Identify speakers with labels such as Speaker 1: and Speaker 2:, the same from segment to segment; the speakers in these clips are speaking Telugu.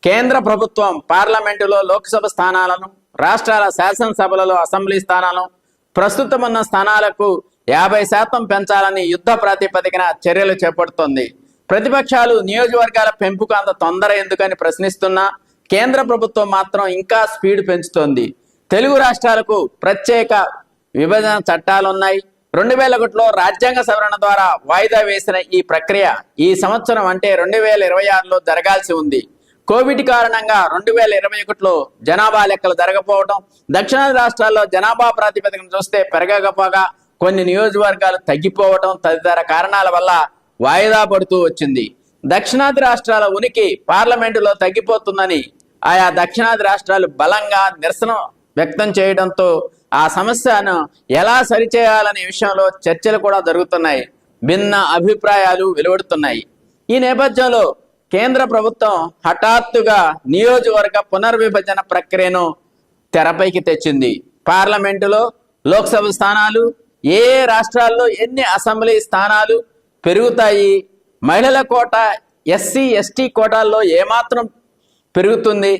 Speaker 1: కేంద్ర ప్రభుత్వం పార్లమెంటులో లోక్సభ స్థానాలను, రాష్ట్రాల శాసనసభలలో అసెంబ్లీ స్థానాలను ప్రస్తుతం ఉన్న స్థానాలకు 50% పెంచాలని యుద్ధ ప్రాతిపదికన చర్యలు చేపడుతోంది. ప్రతిపక్షాలు నియోజకవర్గాల పెంపుకు అంత తొందర ఎందుకని ప్రశ్నిస్తున్నా కేంద్ర ప్రభుత్వం మాత్రం ఇంకా స్పీడ్ పెంచుతోంది. తెలుగు రాష్ట్రాలకు ప్రత్యేక విభజన చట్టాలున్నాయి. 2001లో రాజ్యాంగ సవరణ ద్వారా వాయిదా వేసిన ఈ ప్రక్రియ ఈ సంవత్సరం అంటే 2026లో జరగాల్సి ఉంది. కోవిడ్ కారణంగా 2021లో జనాభా లెక్కలు జరగకపోవడం, దక్షిణాది రాష్ట్రాల్లో జనాభా ప్రాతిపదికన చూస్తే పెరగకపోగా కొన్ని నియోజకవర్గాలు తగ్గిపోవడం తదితర కారణాల వల్ల వాయిదా పడుతూ వచ్చింది. దక్షిణాది రాష్ట్రాల ఉనికి పార్లమెంటులో తగ్గిపోతుందని ఆయా దక్షిణాది రాష్ట్రాలు బలంగా నిరసన వ్యక్తం చేయడంతో ఆ సమస్యను ఎలా సరిచేయాలనే విషయంలో చర్చలు కూడా జరుగుతున్నాయి. భిన్న అభిప్రాయాలు వెలువడుతున్నాయి. ఈ నేపథ్యంలో కేంద్ర ప్రభుత్వం హఠాత్తుగా నియోజకవర్గ పునర్విభజన ప్రక్రియను తెరపైకి తెచ్చింది. పార్లమెంటులో లోక్సభ స్థానాలు, ఏ రాష్ట్రాల్లో ఎన్ని అసెంబ్లీ స్థానాలు పెరుగుతాయి, మహిళల కోట, ఎస్సీ ఎస్టీ కోటాల్లో ఏమాత్రం పెరుగుతుంది,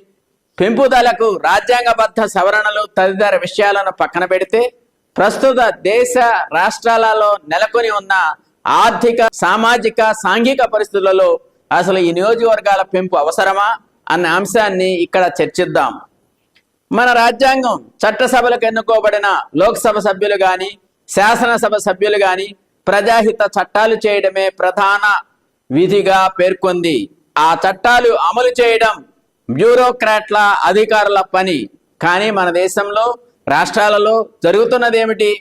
Speaker 1: పెంపుదలకు రాజ్యాంగబద్ధ సవరణలు తదితర విషయాలను పక్కన పెడితే ప్రస్తుత దేశ రాష్ట్రాలలో నెలకొని ఉన్న ఆర్థిక, సామాజిక, సాంఘిక పరిస్థితులలో అసలు ఈ నియోజకవర్గాల పెంపు అవసరమా అన్న అంశాన్ని ఇక్కడ చర్చిద్దాం. మన రాజ్యాంగం చట్టసభలకు ఎన్నుకోబడిన లోక్సభ సభ్యులు కానీ, శాసనసభ సభ్యులు కానీ ప్రజాహిత చట్టాలు చేయడమే ప్రధాన విధిగా పేర్కొంది. ఆ చట్టాలు అమలు చేయడం బ్యూరోక్రాట్ల, అధికారుల పని. కానీ మన దేశంలో, రాష్ట్రాలలో జరుగుతున్నది ఏమిటి?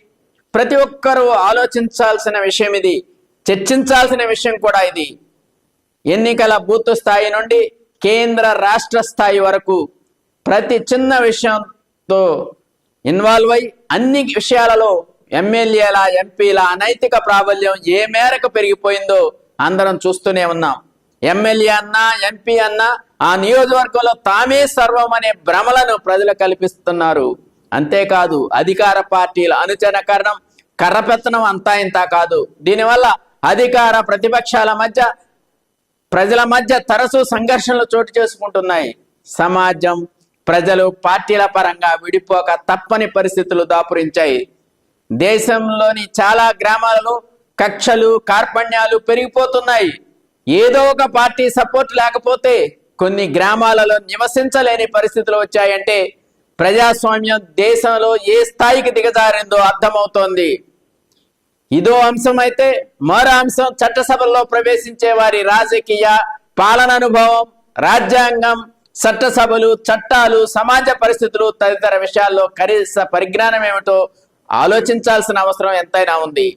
Speaker 1: ప్రతి ఒక్కరూ ఆలోచించాల్సిన విషయం ఇది, చర్చించాల్సిన విషయం కూడా ఇది. ఎన్నికల బూత్ స్థాయి నుండి కేంద్ర రాష్ట్ర స్థాయి వరకు ప్రతి చిన్న విషయంతో ఇన్వాల్వ్ అయి అన్ని విషయాలలో ఎమ్మెల్యేల, ఎంపీల అనైతిక ప్రాబల్యం ఏ మేరకు పెరిగిపోయిందో అందరం చూస్తూనే ఉన్నాం. ఎమ్మెల్యే అన్నా, ఎంపీ అన్నా ఆ నియోజకవర్గంలో తామే సర్వం అనే భ్రమలను ప్రజలు కల్పిస్తున్నారు. అంతేకాదు అధికార పార్టీల అనుచరణకరణం, కర్రపెత్తనం అంతా ఇంత కాదు. దీనివల్ల అధికార ప్రతిపక్షాల మధ్య, ప్రజల మధ్య తరచూ సంఘర్షణలు చోటు చేసుకుంటున్నాయి. సమాజం, ప్రజలు పార్టీల పరంగా విడిపోక తప్పని పరిస్థితులు దాపురించాయి. దేశంలోని చాలా గ్రామాలలో కక్షలు, కార్పణ్యాలు పెరిగిపోతున్నాయి. ఏదో ఒక పార్టీ సపోర్ట్ లేకపోతే కొన్ని గ్రామాలలో నివసించలేని పరిస్థితులు వచ్చాయంటే ప్రజాస్వామ్యం దేశంలో ఏ స్థాయికి దిగజారిందో అర్థమవుతోంది. ఇదో అంశం అయితే మరో అంశం చట్టసభల్లో ప్రవేశించే వారి రాజకీయ, పాలన అనుభవం, రాజ్యాంగం, చట్టసభలు, చట్టాలు, సమాజ పరిస్థితులు తదితర విషయాల్లో కనీస పరిజ్ఞానం ఏమిటో ఆలోచించాల్సిన అవసరం ఎంతైనా ఉంది.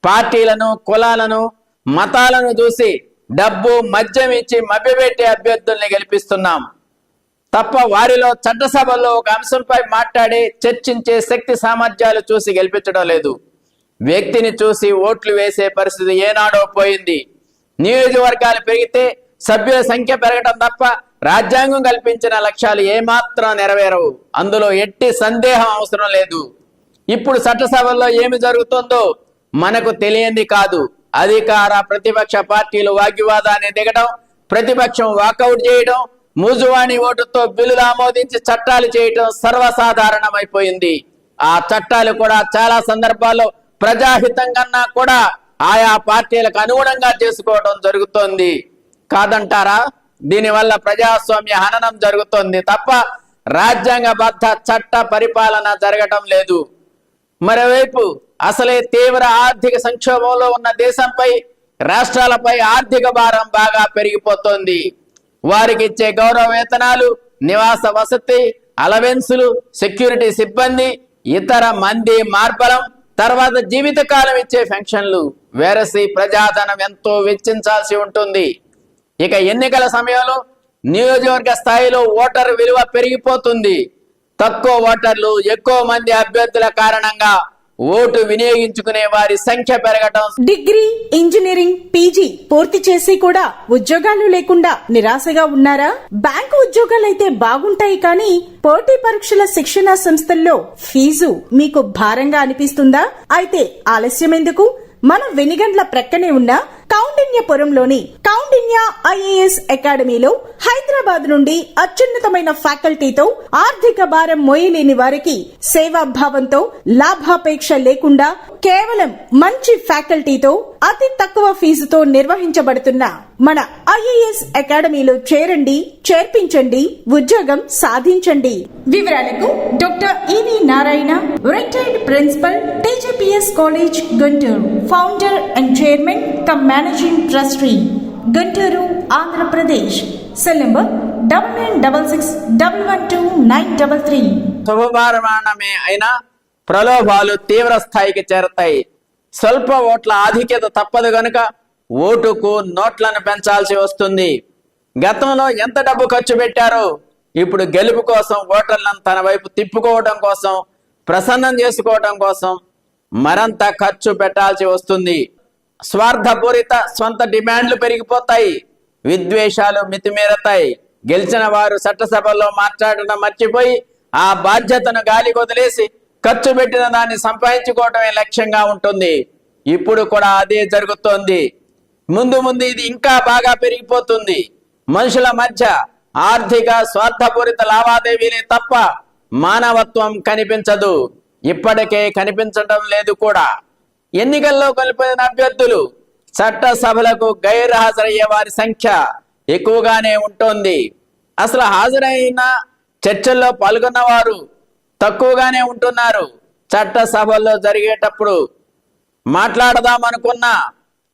Speaker 1: పార్టీలను, కులాలను, మతాలను చూసి డబ్బు, మద్యం ఇచ్చి మభ్యపెట్టే అభ్యర్థుల్ని గెలిపిస్తున్నాం తప్ప వారిలో చట్టసభల్లో ఒక అంశంపై మాట్లాడి చర్చించే శక్తి సామర్థ్యాలు చూసి గెలిపించడం లేదు. వ్యక్తిని చూసి ఓట్లు వేసే పరిస్థితి ఏనాడో పోయింది. నియోజకవర్గాలు పెరిగితే సభ్యుల సంఖ్య పెరగడం తప్ప రాజ్యాంగం కల్పించిన లక్ష్యాలు ఏమాత్రం నెరవేరవు. అందులో ఎట్టి సందేహం అవసరం లేదు. ఇప్పుడు చట్టసభల్లో ఏమి జరుగుతుందో మనకు తెలియంది కాదు. అధికార, ప్రతిపక్ష పార్టీలు వాగ్వివాదాన్ని దిగడం, ప్రతిపక్షం వాకౌట్ చేయడం, మూజువాణి ఓటుతో బిల్లులు ఆమోదించి చట్టాలు చేయడం సర్వసాధారణమైపోయింది. ఆ చట్టాలు కూడా చాలా సందర్భాల్లో ప్రజాహితం కన్నా కూడా ఆయా పార్టీలకు అనుగుణంగా చేసుకోవడం జరుగుతోంది. కాదంటారా? దీనివల్ల ప్రజాస్వామ్య హననం జరుగుతోంది తప్ప రాజ్యాంగబద్ధ చట్ట పరిపాలన జరగటం లేదు. మరోవైపు అసలే తీవ్ర ఆర్థిక సంక్షోభంలో ఉన్న దేశంపై, రాష్ట్రాలపై ఆర్థిక భారం బాగా పెరిగిపోతోంది. వారికి ఇచ్చే గౌరవ వేతనాలు, నివాస వసతి, అలవెన్సులు, సెక్యూరిటీ సిబ్బంది, ఇతర మంది మార్బలం, తర్వాత జీవితకాలం ఇచ్చే పెన్షన్లు వేరసి ప్రజాధనం ఎంతో వెచ్చించాల్సి ఉంటుంది. ఇక ఎన్నికల సమయంలో నియోజకవర్గ స్థాయిలో ఓటర్ విలువ పెరిగిపోతుంది. తక్కువ ఓటర్లు, ఎక్కువ మంది అభ్యర్థుల కారణంగా ఓటు వినియోగించుకునే వారి సంఖ్య పెరగటం.
Speaker 2: డిగ్రీ, ఇంజనీరింగ్, పీజీ పూర్తి చేసి కూడా ఉద్యోగాలు లేకుండా నిరాశగా ఉన్నారా? బ్యాంకు ఉద్యోగాలైతే బాగుంటాయి కానీ పోటీ పరీక్షల శిక్షణా సంస్థల్లో ఫీజు మీకు భారంగా అనిపిస్తుందా? అయితే ఆలస్యం ఎందుకు? మన వెనిగండ్ల ప్రక్కనే ఉన్న కౌండిన్యపురంలోని కౌండిన్య ఐఏఎస్ అకాడమీలో హైదరాబాద్ నుండి అత్యున్నతమైన ఫ్యాకల్టీతో ఆర్థిక భారం మోయలేని వారికి సేవాభావంతో లాభాపేక్ష లేకుండా కేవలం మంచి ఫ్యాకల్టీతో అతి తక్కువ ఫీజుతో నిర్వహించబడుతున్న మన ఐఏఎస్ అకాడమీలో చేరండి, చేర్పించండి, ఉద్యోగం సాధించండి. వివరాలకు doctor EV Narayana, retired principal, TGPS college, Guntur, founder and chairman cum managing trustee, Guntur, Andhra Pradesh. Cell number 9966112933.
Speaker 1: శుభపరిమాణమే అయినా ప్రలోభాలు తీవ్ర స్థాయికి చేరతాయి. స్వల్ప ఓట్ల ఆధిక్యత తప్పదు గనుక ఓటుకు నోట్లను పెంచాల్సి వస్తుంది. గతంలో ఎంత డబ్బు ఖర్చు పెట్టారో ఇప్పుడు గెలుపు కోసం ఓటర్లను తన వైపు తిప్పుకోవడం కోసం, ప్రసన్నం చేసుకోవడం కోసం మరంత ఖర్చు పెట్టాల్సి వస్తుంది. స్వార్థపూరిత స్వంత డిమాండ్లు పెరిగిపోతాయి, విద్వేషాలు మితిమీరతాయి. గెలిచిన వారు చట్టసభల్లో మాట్లాడడం మర్చిపోయి ఆ బాధ్యతను గాలి వదిలేసి ఖర్చు పెట్టిన దాన్ని సంపాదించుకోవడమే లక్ష్యంగా ఉంటుంది. ఇప్పుడు కూడా అదే జరుగుతోంది. ముందు ముందు ఇది ఇంకా బాగా పెరిగిపోతుంది. మనుషుల మధ్య ఆర్థిక స్వార్థపూరిత లావాదేవీలే తప్ప మానవత్వం కనిపించదు. ఇప్పటికే కనిపించడం లేదు కూడా. ఎన్నికల్లో కొనిపోయిన అభ్యర్థులు చట్టసభలకు గైర్హాజరయ్యే వారి సంఖ్య ఎక్కువగానే ఉంటుంది. అసలు హాజరైన చర్చల్లో పాల్గొన్న వారు తక్కువగానే ఉంటున్నారు. చట్టసభల్లో జరిగేటప్పుడు మాట్లాడదామనుకున్నా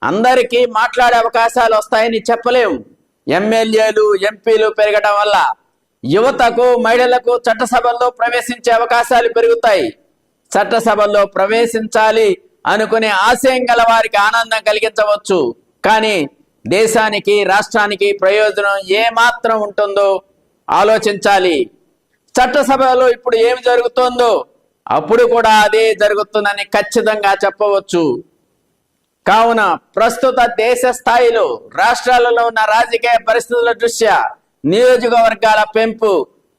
Speaker 1: అందరికీ మాట్లాడే అవకాశాలు వస్తాయని చెప్పలేం. ఎమ్మెల్యేలు, ఎంపీలు పెరగడం వల్ల యువతకు, మహిళలకు చట్టసభల్లో ప్రవేశించే అవకాశాలు పెరుగుతాయి. చట్టసభల్లో ప్రవేశించాలి అనుకునే ఆశయం గల వారికి ఆనందం కలిగించవచ్చు. కానీ దేశానికి, రాష్ట్రానికి ప్రయోజనం ఏమాత్రం ఉంటుందో ఆలోచించాలి. చట్టసభలో ఇప్పుడు ఏమి జరుగుతోందో అప్పుడు కూడా అదే జరుగుతుందని ఖచ్చితంగా చెప్పవచ్చు. కావున ప్రస్తుత దేశ స్థాయిలో రాష్ట్రాలలో ఉన్న రాజకీయ పరిస్థితుల దృష్ట్యా నియోజకవర్గాల పెంపు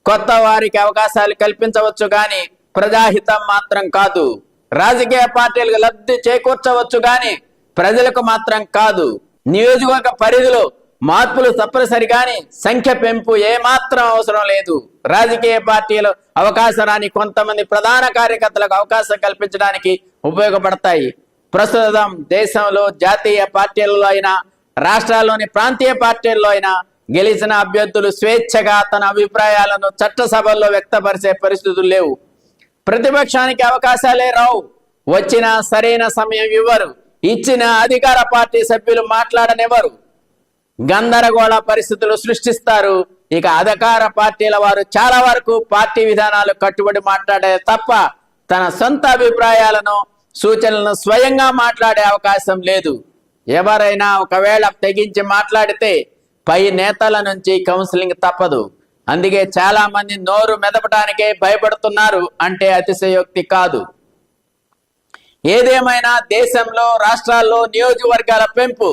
Speaker 1: కొత్త వారికి అవకాశాలు కల్పించవచ్చు గాని ప్రజాహితం మాత్రం కాదు. రాజకీయ పార్టీలకు లబ్ధి చేకూర్చవచ్చు గాని ప్రజలకు మాత్రం కాదు. నియోజకవర్గ పరిధిలో మార్పులు తప్పనిసరి గాని సంఖ్య పెంపు ఏమాత్రం అవసరం లేదు. రాజకీయ పార్టీలు అవకాశాన్ని కొంతమంది ప్రధాన కార్యకర్తలకు అవకాశం కల్పించడానికి ఉపయోగపడతాయి. ప్రస్తుతం దేశంలో జాతీయ పార్టీలలో అయినా, రాష్ట్రాల్లోని ప్రాంతీయ పార్టీల్లో అయినా గెలిచిన అభ్యర్థులు స్వేచ్ఛగా తన అభిప్రాయాలను చట్టసభల్లో వ్యక్తపరిచే పరిస్థితులు లేవు. ప్రతిపక్షానికి అవకాశాలే రావు. వచ్చిన సరైన సమయం ఇవ్వరు. ఇచ్చిన అధికార పార్టీ సభ్యులు మాట్లాడనివ్వరు. గందరగోళ పరిస్థితులు సృష్టిస్తారు. ఇక అధికార పార్టీల వారు చాలా వరకు పార్టీ విధానాలు కట్టుబడి మాట్లాడే తప్ప తన సొంత అభిప్రాయాలను, సూచనలను స్వయంగా మాట్లాడే అవకాశం లేదు. ఎవరైనా ఒకవేళ తెగించి మాట్లాడితే పై నేతల నుంచి కౌన్సిలింగ్ తప్పదు. అందుకే చాలా మంది నోరు మెదపడానికే భయపడుతున్నారు అంటే అతిశయోక్తి కాదు. ఏదేమైనా దేశంలో, రాష్ట్రాల్లో నియోజకవర్గాల పెంపు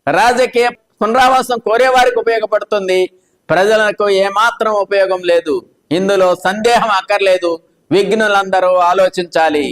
Speaker 1: రాజకీయ పునరావాసం కోరే వారికి ఉపయోగపడుతుంది. ప్రజలకు ఏమాత్రం ఉపయోగం లేదు. ఇందులో సందేహం అక్కర్లేదు. విఘ్నులందరూ ఆలోచించాలి.